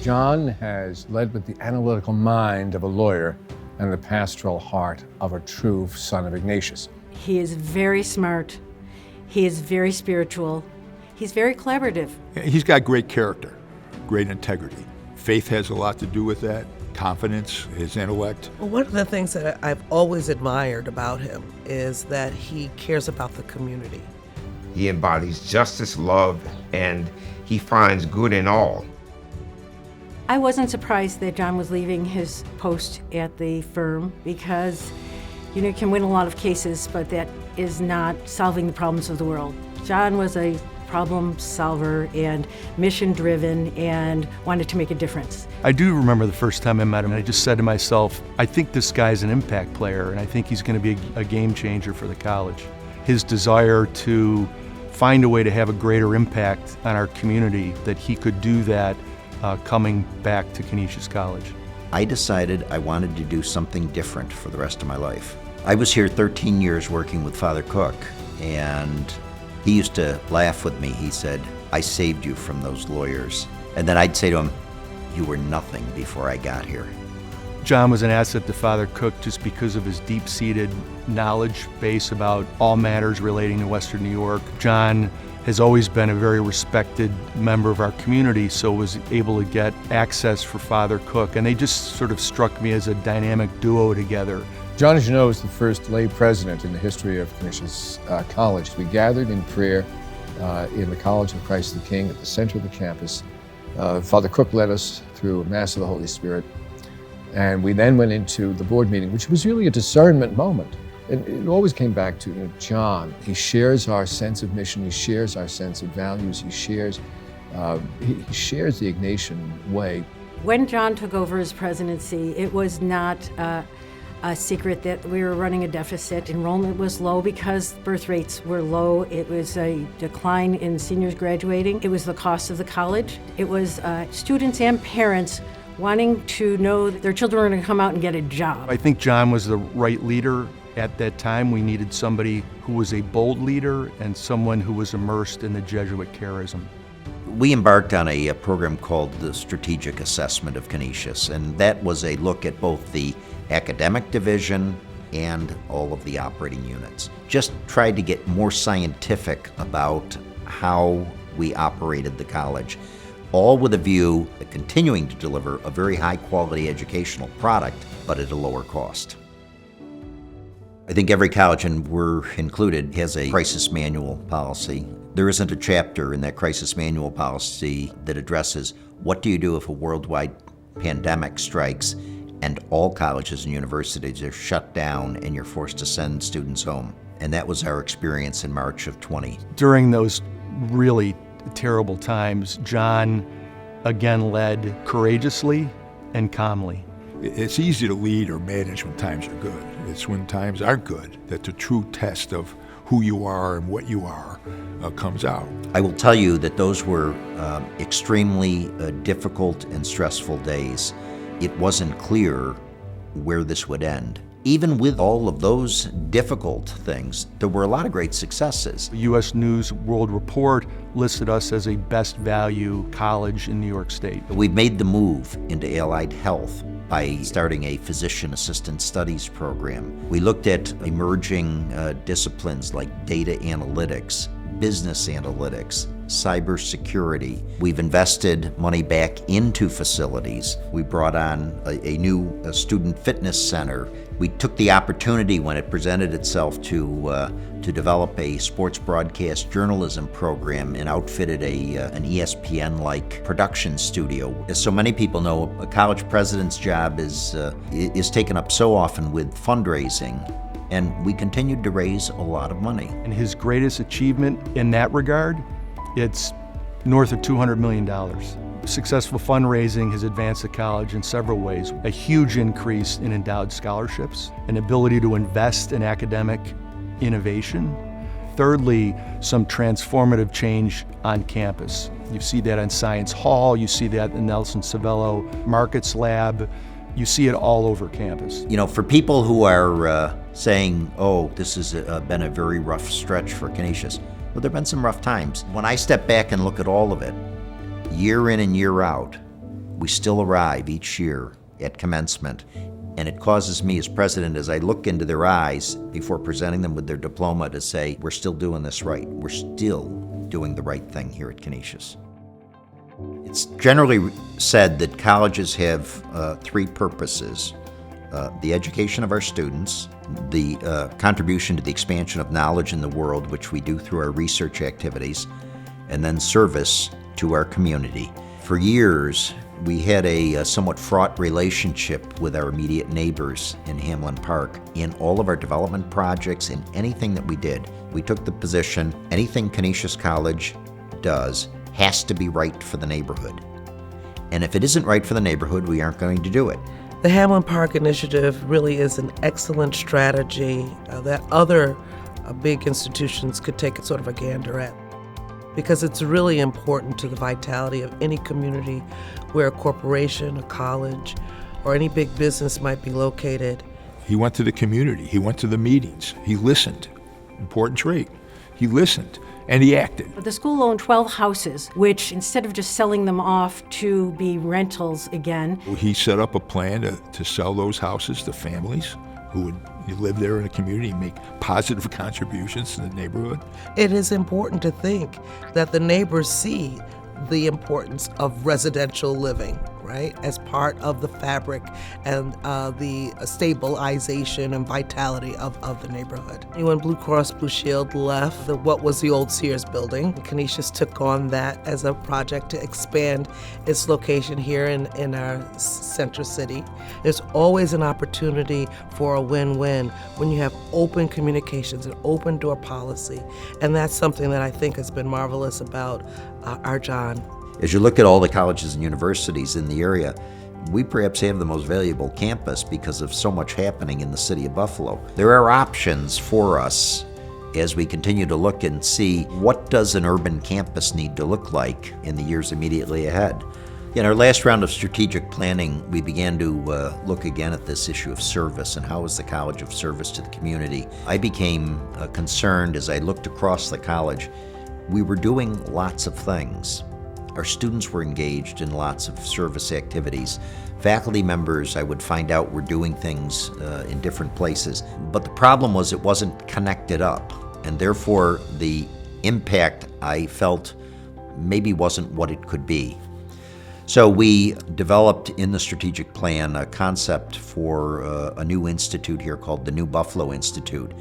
John has led with the analytical mind of a lawyer and the pastoral heart of a true son of Ignatius. He is very smart. He is very spiritual. He's very collaborative. He's got great character, great integrity. Faith has a lot to do with that. Confidence, his intellect. Well, one of the things that I've always admired about him is that he cares about the community. He embodies justice, love, and he finds good in all. I wasn't surprised that John was leaving his post at the firm because, you can win a lot of cases, but that is not solving the problems of the world. John was a problem solver and mission-driven and wanted to make a difference. I do remember the first time I met him, and I just said to myself, I think this guy's an impact player, and I think he's going to be a game changer for the college. His desire to find a way to have a greater impact on our community, that he could do that coming back to Canisius College. I decided I wanted to do something different for the rest of my life. I was here 13 years working with Father Cook, and he used to laugh with me. He said, I saved you from those lawyers. And then I'd say to him, you were nothing before I got here. John was an asset to Father Cook just because of his deep-seated knowledge base about all matters relating to Western New York. John has always been a very respected member of our community, so was able to get access for Father Cook, and they just sort of struck me as a dynamic duo together. John, as you know, is the first lay president in the history of Canisius College. We gathered in prayer in the College of Christ the King at the center of the campus. Father Cook led us through a Mass of the Holy Spirit, and we then went into the board meeting, which was really a discernment moment. And it always came back to John. He shares our sense of mission. He shares our sense of values. He shares the Ignatian way. When John took over as presidency, it was not a secret that we were running a deficit. Enrollment was low because birth rates were low. It was a decline in seniors graduating. It was the cost of the college. It was students and parents wanting to know that their children were going to come out and get a job. I think John was the right leader at that time. We needed somebody who was a bold leader and someone who was immersed in the Jesuit charism. We embarked on a program called the Strategic Assessment of Canisius, and that was a look at both the academic division and all of the operating units. Just tried to get more scientific about how we operated the college, all with a view of continuing to deliver a very high-quality educational product, but at a lower cost. I think every college, and we're included, has a crisis manual policy. There isn't a chapter in that crisis manual policy that addresses what do you do if a worldwide pandemic strikes and all colleges and universities are shut down and you're forced to send students home. And that was our experience in March of 20. During those really terrible times, John again led courageously and calmly. It's easy to lead or manage when times are good. It's when times aren't good that the true test of who you are and what you are comes out. I will tell you that those were extremely difficult and stressful days. It wasn't clear where this would end. Even with all of those difficult things, there were a lot of great successes. The U.S. News World Report listed us as a best value college in New York State. We've made the move into allied health by starting a physician assistant studies program. We looked at emerging disciplines like data analytics, business analytics, cybersecurity. We've invested money back into facilities. We brought on a new student fitness center. We took the opportunity when it presented itself to develop a sports broadcast journalism program and outfitted an ESPN-like production studio. As so many people know, a college president's job is taken up so often with fundraising, and we continued to raise a lot of money. And his greatest achievement in that regard, it's north of $200 million. Successful fundraising has advanced the college in several ways. A huge increase in endowed scholarships, an ability to invest in academic innovation. Thirdly, some transformative change on campus. You see that on Science Hall, you see that in Nelson Savello Markets Lab, you see it all over campus. You know, for people who are saying, oh, this has been a very rough stretch for Canisius, well, there have been some rough times. When I step back and look at all of it, year in and year out, we still arrive each year at commencement, and it causes me as president, as I look into their eyes before presenting them with their diploma, to say, we're still doing this right. We're still doing the right thing here at Canisius. It's generally said that colleges have three purposes: the education of our students, the contribution to the expansion of knowledge in the world, which we do through our research activities, and then service to our community. For years, we had a somewhat fraught relationship with our immediate neighbors in Hamlin Park. In all of our development projects and anything that we did, we took the position anything Canisius College does has to be right for the neighborhood. And if it isn't right for the neighborhood, we aren't going to do it. The Hamlin Park Initiative really is an excellent strategy that other big institutions could take sort of a gander at, because it's really important to the vitality of any community where a corporation, a college, or any big business might be located. He went to the community. He went to the meetings. He listened. Important trait. He listened. And he acted. The school owned 12 houses, which instead of just selling them off to be rentals again, He set up a plan to sell those houses to families who would live there in the community and make positive contributions to the neighborhood. It is important to think that the neighbors see the importance of residential living, right, as part of the fabric and the stabilization and vitality of the neighborhood. When Blue Cross Blue Shield left what was the old Sears building, Canisius took on that as a project to expand its location here in our center city. There's always an opportunity for a win-win when you have open communications and open door policy, and that's something that I think has been marvelous about our John. As you look at all the colleges and universities in the area, we perhaps have the most valuable campus because of so much happening in the city of Buffalo. There are options for us as we continue to look and see what does an urban campus need to look like in the years immediately ahead. In our last round of strategic planning, we began to look again at this issue of service and how is the college of service to the community. I became concerned as I looked across the college. We were doing lots of things. Our students were engaged in lots of service activities. Faculty members, I would find out, were doing things in different places. But the problem was it wasn't connected up, and therefore the impact I felt maybe wasn't what it could be. So we developed in the strategic plan a concept for a new institute here called the New Buffalo Institute.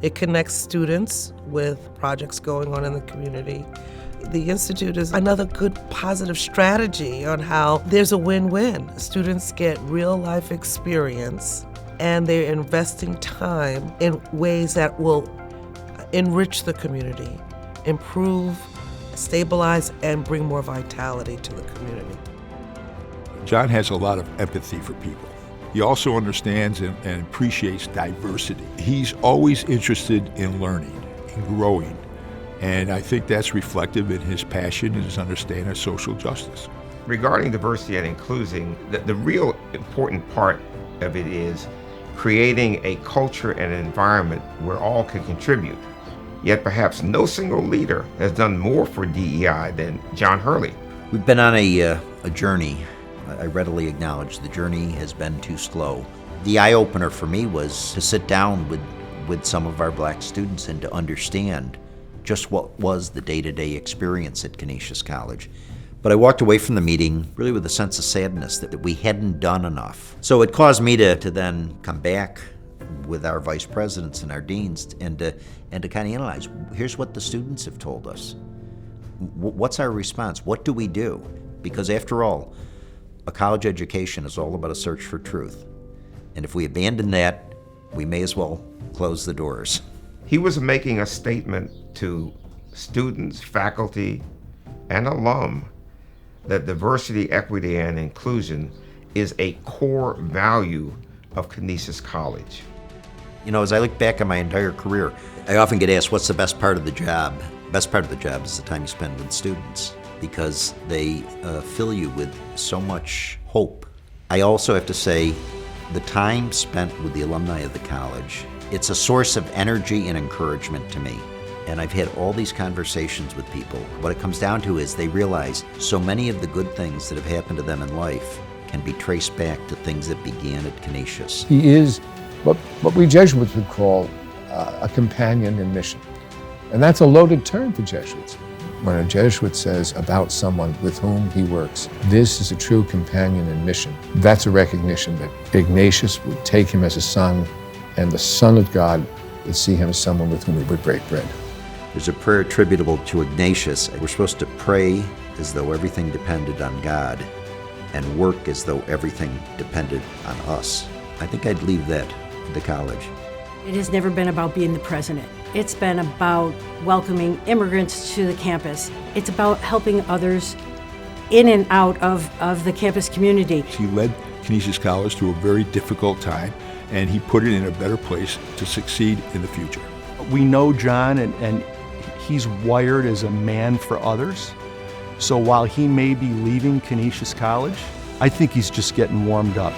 It connects students with projects going on in the community. The Institute is another good positive strategy on how there's a win-win. Students get real-life experience, and they're investing time in ways that will enrich the community, improve, stabilize, and bring more vitality to the community. John has a lot of empathy for people. He also understands and appreciates diversity. He's always interested in learning and growing. And I think that's reflective in his passion and his understanding of social justice. Regarding diversity and inclusion, the real important part of it is creating a culture and an environment where all can contribute. Yet perhaps no single leader has done more for DEI than John Hurley. We've been on a journey. I readily acknowledge the journey has been too slow. The eye-opener for me was to sit down with some of our black students and to understand just what was the day-to-day experience at Canisius College. But I walked away from the meeting really with a sense of sadness that we hadn't done enough. So it caused me to then come back with our vice presidents and our deans and to kind of analyze, here's what the students have told us. What's our response? What do we do? Because after all, a college education is all about a search for truth. And if we abandon that, we may as well close the doors. He was making a statement to students, faculty, and alum that diversity, equity, and inclusion is a core value of Canisius College. You know, as I look back on my entire career, I often get asked, what's the best part of the job? Best part of the job is the time you spend with students because they fill you with so much hope. I also have to say, the time spent with the alumni of the college, it's a source of energy and encouragement to me. And I've had all these conversations with people. What it comes down to is they realize so many of the good things that have happened to them in life can be traced back to things that began at Canisius. He is what we Jesuits would call a companion in mission. And that's a loaded term for Jesuits. When a Jesuit says about someone with whom he works, this is a true companion in mission, that's a recognition that Ignatius would take him as a son, and the Son of God would see him as someone with whom he would break bread. There's a prayer attributable to Ignatius. We're supposed to pray as though everything depended on God and work as though everything depended on us. I think I'd leave that to the college. It has never been about being the president. It's been about welcoming immigrants to the campus. It's about helping others in and out of the campus community. He led Canisius College through a very difficult time, and he put it in a better place to succeed in the future. We know John, and he's wired as a man for others. So while he may be leaving Canisius College, I think he's just getting warmed up.